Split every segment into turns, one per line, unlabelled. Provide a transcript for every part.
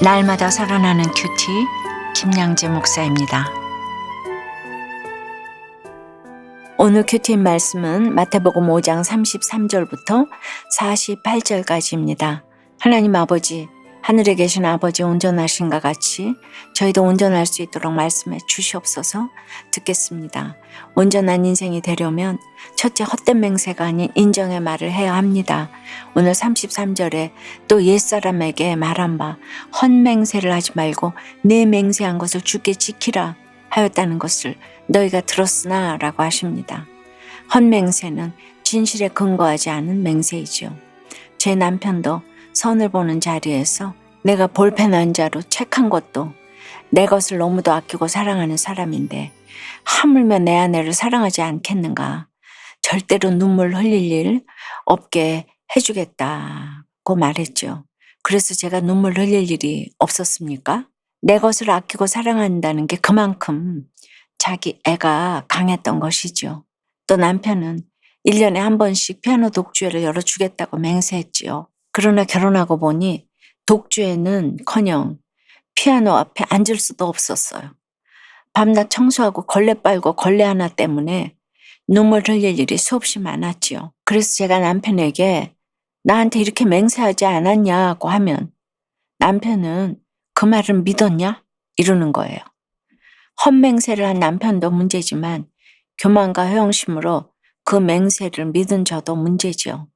날마다 살아나는 큐티 김양재 목사입니다. 오늘 큐티인 말씀은 마태복음 5장 33절부터 48절까지입니다. 하나님 아버지, 하늘에 계신 아버지 온전하신가 같이 저희도 온전할 수 있도록 말씀해 주시옵소서. 듣겠습니다. 온전한 인생이 되려면 첫째 헛된 맹세가 아닌 인정의 말을 해야 합니다. 오늘 33절에 또 옛사람에게 말한 바 헛맹세를 하지 말고 내 맹세한 것을 주께 지키라 하였다는 것을 너희가 들었으나 라고 하십니다. 헛맹세는 진실에 근거하지 않은 맹세이죠. 제 남편도 선을 보는 자리에서 내가 볼펜 한자로 책 한 것도 내 것을 너무도 아끼고 사랑하는 사람인데 하물며 내 아내를 사랑하지 않겠는가. 절대로 눈물 흘릴 일 없게 해주겠다고 말했죠. 그래서 제가 눈물 흘릴 일이 없었습니까? 내 것을 아끼고 사랑한다는 게 그만큼 자기 애가 강했던 것이죠. 또 남편은 1년에 한 번씩 피아노 독주회를 열어주겠다고 맹세했지요. 그러나 결혼하고 보니 독주회는커녕 피아노 앞에 앉을 수도 없었어요. 밤낮 청소하고 걸레 빨고 걸레 하나 때문에 눈물 흘릴 일이 수없이 많았지요. 그래서 제가 남편에게 나한테 이렇게 맹세하지 않았냐고 하면 남편은 그 말을 믿었냐? 이러는 거예요. 헛맹세를 한 남편도 문제지만 교만과 허영심으로 그 맹세를 믿은 저도 문제지요.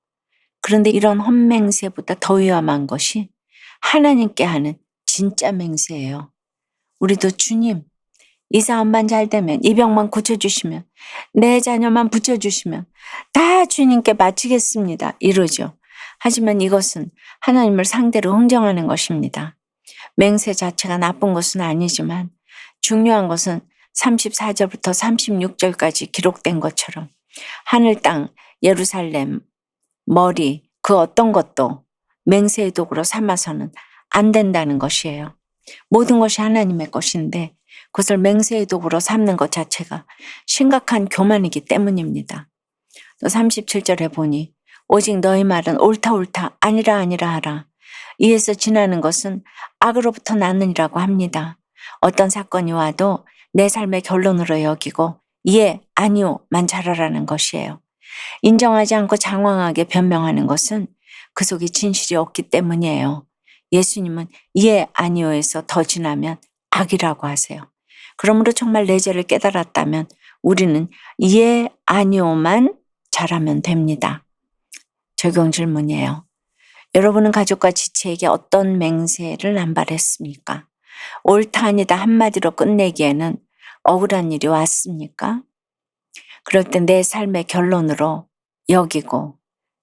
그런데 이런 헛맹세보다 더 위험한 것이 하나님께 하는 진짜 맹세예요. 우리도 주님, 이 사업만 잘 되면, 이 병만 고쳐주시면, 내 자녀만 붙여주시면 다 주님께 바치겠습니다. 이러죠. 하지만 이것은 하나님을 상대로 흥정하는 것입니다. 맹세 자체가 나쁜 것은 아니지만 중요한 것은 34절부터 36절까지 기록된 것처럼 하늘 땅, 예루살렘, 머리, 그 어떤 것도 맹세의 도구로 삼아서는 안 된다는 것이에요. 모든 것이 하나님의 것인데 그것을 맹세의 도구로 삼는 것 자체가 심각한 교만이기 때문입니다. 또 37절에 보니 오직 너희 말은 옳다 옳다 아니라 아니라 하라. 이에서 지나는 것은 악으로부터 나느니라고 합니다. 어떤 사건이 와도 내 삶의 결론으로 여기고 예, 아니오만 잘하라는 것이에요. 인정하지 않고 장황하게 변명하는 것은 그 속에 진실이 없기 때문이에요. 예수님은 예, 아니오에서 더 지나면 악이라고 하세요. 그러므로 정말 내 죄를 깨달았다면 우리는 예, 아니오만 잘하면 됩니다. 적용 질문이에요. 여러분은 가족과 지체에게 어떤 맹세를 남발했습니까? 옳다 아니다 한마디로 끝내기에는 억울한 일이 왔습니까? 그럴 때 내 삶의 결론으로 여기고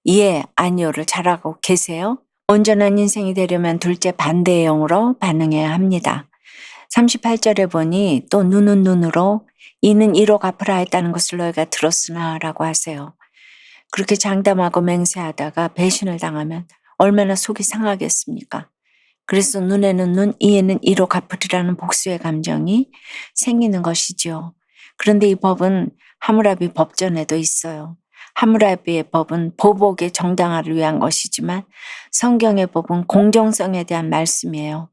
예, 아니오를 잘하고 계세요? 온전한 인생이 되려면 둘째 반대의 영으로 반응해야 합니다. 38절에 보니 또 눈은 눈으로 이는 이로 갚으라 했다는 것을 너희가 들었으나 라고 하세요. 그렇게 장담하고 맹세하다가 배신을 당하면 얼마나 속이 상하겠습니까? 그래서 눈에는 눈, 이에는 이로 갚으리라는 복수의 감정이 생기는 것이지요. 그런데 이 법은 하무라비 법전에도 있어요. 하무라비의 법은 보복의 정당화를 위한 것이지만 성경의 법은 공정성에 대한 말씀이에요.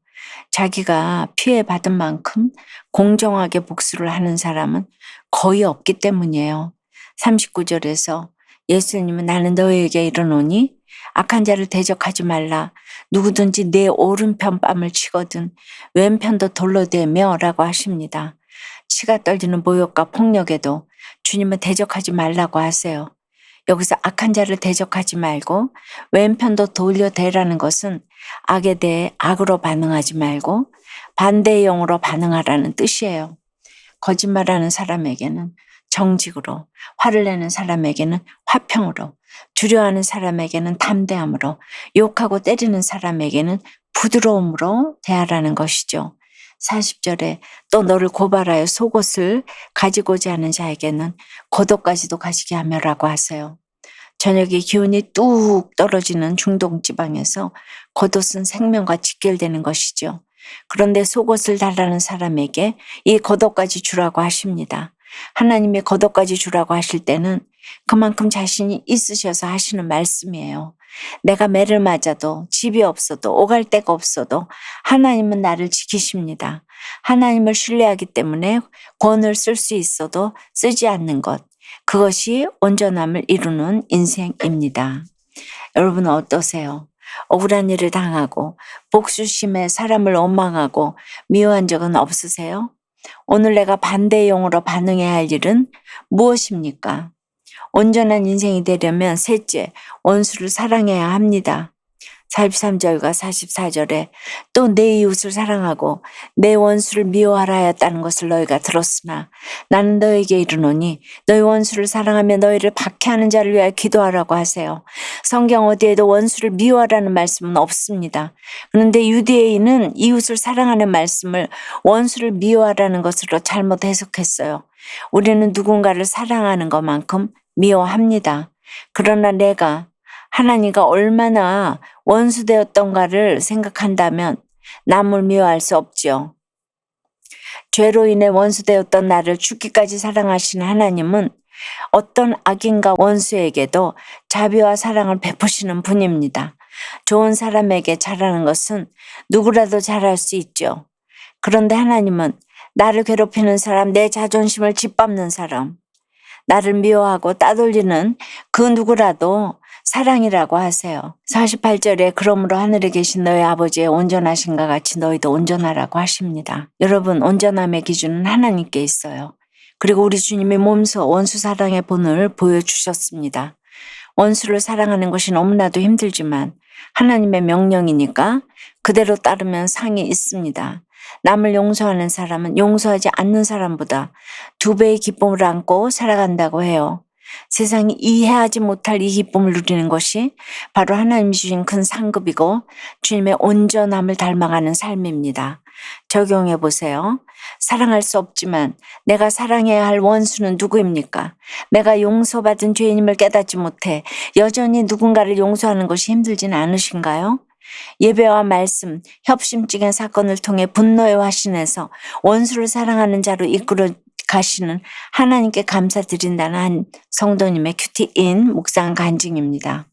자기가 피해받은 만큼 공정하게 복수를 하는 사람은 거의 없기 때문이에요. 39절에서 예수님은 나는 너희에게 이르노니 악한 자를 대적하지 말라. 누구든지 내 오른편 뺨을 치거든 왼편도 돌로 대며 라고 하십니다. 치가 떨리는 모욕과 폭력에도 주님은 대적하지 말라고 하세요. 여기서 악한 자를 대적하지 말고 왼편도 돌려대라는 것은 악에 대해 악으로 반응하지 말고 반대의 영으로 반응하라는 뜻이에요. 거짓말하는 사람에게는 정직으로, 화를 내는 사람에게는 화평으로, 두려워하는 사람에게는 담대함으로, 욕하고 때리는 사람에게는 부드러움으로 대하라는 것이죠. 40절에 또 너를 고발하여 속옷을 가지고자 하는 자에게는 고도까지도 가시게 하며라고 하세요. 저녁에 기온이 뚝 떨어지는 중동 지방에서 겉옷은 생명과 직결되는 것이죠. 그런데 속옷을 달라는 사람에게 이 겉옷까지 주라고 하십니다. 하나님의 겉옷까지 주라고 하실 때는 그만큼 자신이 있으셔서 하시는 말씀이에요. 내가 매를 맞아도 집이 없어도 오갈 데가 없어도 하나님은 나를 지키십니다. 하나님을 신뢰하기 때문에 권을 쓸 수 있어도 쓰지 않는 것. 그것이 온전함을 이루는 인생입니다. 여러분은 어떠세요? 억울한 일을 당하고 복수심에 사람을 원망하고 미워한 적은 없으세요? 오늘 내가 반대의 용어로 반응해야 할 일은 무엇입니까? 온전한 인생이 되려면 셋째, 원수를 사랑해야 합니다. 43절과 44절에 또 내 이웃을 사랑하고 내 원수를 미워하라 하였다는 것을 너희가 들었으나 나는 너희에게 이르노니 너희 원수를 사랑하며 너희를 박해하는 자를 위하여 기도하라고 하세요. 성경 어디에도 원수를 미워하라는 말씀은 없습니다. 그런데 유대인은 이웃을 사랑하는 말씀을 원수를 미워하라는 것으로 잘못 해석했어요. 우리는 누군가를 사랑하는 것만큼 미워합니다. 그러나 내가 하나님과 얼마나 원수되었던가를 생각한다면 남을 미워할 수 없지요. 죄로 인해 원수되었던 나를 죽기까지 사랑하시는 하나님은 어떤 악인과 원수에게도 자비와 사랑을 베푸시는 분입니다. 좋은 사람에게 잘하는 것은 누구라도 잘할 수 있죠. 그런데 하나님은 나를 괴롭히는 사람, 내 자존심을 짓밟는 사람, 나를 미워하고 따돌리는 그 누구라도 사랑이라고 하세요. 48절에 그러므로 하늘에 계신 너희 아버지의 온전하신가 같이 너희도 온전하라고 하십니다. 여러분, 온전함의 기준은 하나님께 있어요. 그리고 우리 주님이 몸소 원수 사랑의 본을 보여주셨습니다. 원수를 사랑하는 것이 너무나도 힘들지만 하나님의 명령이니까 그대로 따르면 상이 있습니다. 남을 용서하는 사람은 용서하지 않는 사람보다 2배의 기쁨을 안고 살아간다고 해요. 세상이 이해하지 못할 이 기쁨을 누리는 것이 바로 하나님이 주신 큰 상급이고 주님의 온전함을 닮아가는 삶입니다. 적용해 보세요. 사랑할 수 없지만 내가 사랑해야 할 원수는 누구입니까? 내가 용서받은 죄인임을 깨닫지 못해 여전히 누군가를 용서하는 것이 힘들지는 않으신가요? 예배와 말씀, 협심증의 사건을 통해 분노의 화신에서 원수를 사랑하는 자로 이끌어 가시는 하나님께 감사드린다는 한 성도님의 큐티인 묵상 간증입니다.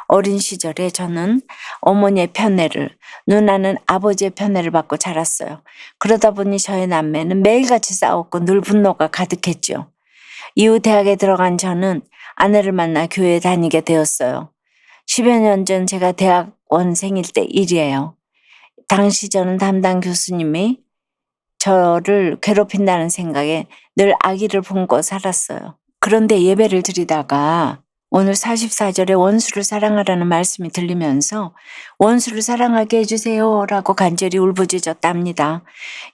어린 시절에 저는 어머니의 편애를, 누나는 아버지의 편애를 받고 자랐어요. 그러다 보니 저의 남매는 매일같이 싸웠고 늘 분노가 가득했죠. 이후 대학에 들어간 저는 아내를 만나 교회에 다니게 되었어요. 10여 년 전 제가 대학원 생일 때 일이에요. 당시 저는 담당 교수님이 저를 괴롭힌다는 생각에 늘 악의를 품고 살았어요. 그런데 예배를 드리다가 오늘 44절에 원수를 사랑하라는 말씀이 들리면서 원수를 사랑하게 해주세요 라고 간절히 울부짖었답니다.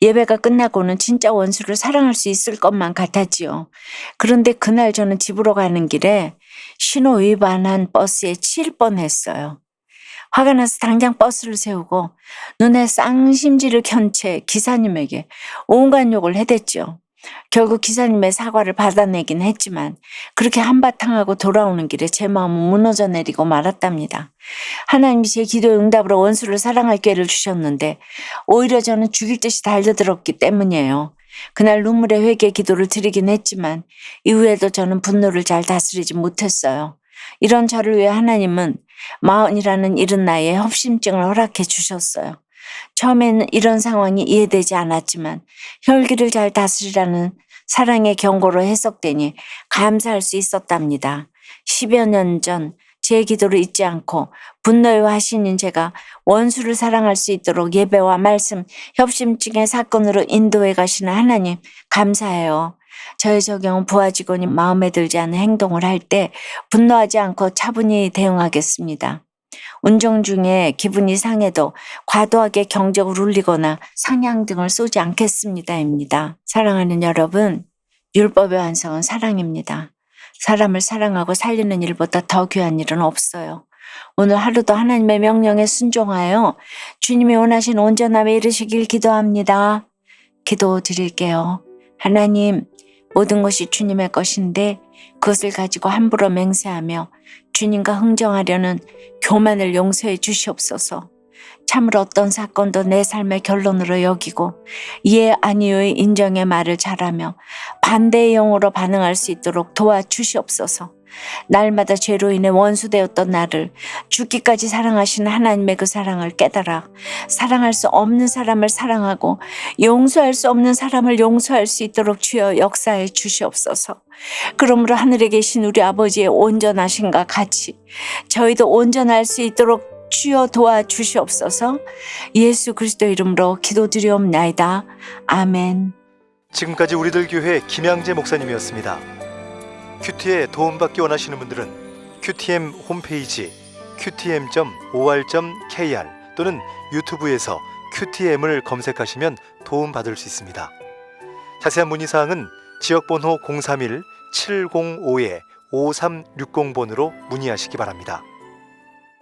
예배가 끝나고는 진짜 원수를 사랑할 수 있을 것만 같았지요. 그런데 그날 저는 집으로 가는 길에 신호 위반한 버스에 치일 뻔했어요. 화가 나서 당장 버스를 세우고 눈에 쌍심지를 켠 채 기사님에게 온갖 욕을 해댔죠. 결국 기사님의 사과를 받아내긴 했지만 그렇게 한바탕하고 돌아오는 길에 제 마음은 무너져 내리고 말았답니다. 하나님이 제 기도의 응답으로 원수를 사랑할 기회를 주셨는데 오히려 저는 죽일 듯이 달려들었기 때문이에요. 그날 눈물의 회개 기도를 드리긴 했지만 이후에도 저는 분노를 잘 다스리지 못했어요. 이런 저를 위해 하나님은 40이라는 이른 나이에 협심증을 허락해 주셨어요. 처음에는 이런 상황이 이해되지 않았지만 혈기를 잘 다스리라는 사랑의 경고로 해석되니 감사할 수 있었답니다. 10여 년 전 제 기도를 잊지 않고 분노의 화신인 제가 원수를 사랑할 수 있도록 예배와 말씀, 협심증의 사건으로 인도해 가시는 하나님 감사해요. 저의 적용은 부하 직원이 마음에 들지 않은 행동을 할 때 분노하지 않고 차분히 대응하겠습니다. 운전 중에 기분이 상해도 과도하게 경적을 울리거나 상향 등을 쏘지 않겠습니다입니다. 사랑하는 여러분, 율법의 완성은 사랑입니다. 사람을 사랑하고 살리는 일보다 더 귀한 일은 없어요. 오늘 하루도 하나님의 명령에 순종하여 주님이 원하신 온전함에 이르시길 기도합니다. 기도 드릴게요. 하나님, 모든 것이 주님의 것인데 그것을 가지고 함부로 맹세하며 주님과 흥정하려는 교만을 용서해 주시옵소서. 참으로 어떤 사건도 내 삶의 결론으로 여기고 예 아니요의 인정의 말을 잘하며 반대의 영으로 반응할 수 있도록 도와주시옵소서. 날마다 죄로 인해 원수되었던 나를 죽기까지 사랑하시는 하나님의 그 사랑을 깨달아 사랑할 수 없는 사람을 사랑하고 용서할 수 없는 사람을 용서할 수 있도록 주여 역사해 주시옵소서. 그러므로 하늘에 계신 우리 아버지의 온전하심과 같이 저희도 온전할 수 있도록 주여 도와주시옵소서. 예수 그리스도 이름으로 기도드리옵나이다. 아멘.
지금까지 우리들 교회 김양재 목사님이었습니다. 큐티에 도움받기 원하시는 분들은 QTM 홈페이지 qtm.or.kr 또는 유튜브에서 QTM을 검색하시면 도움받을 수 있습니다. 자세한 문의사항은 지역번호 031-705-5360번으로 문의하시기 바랍니다.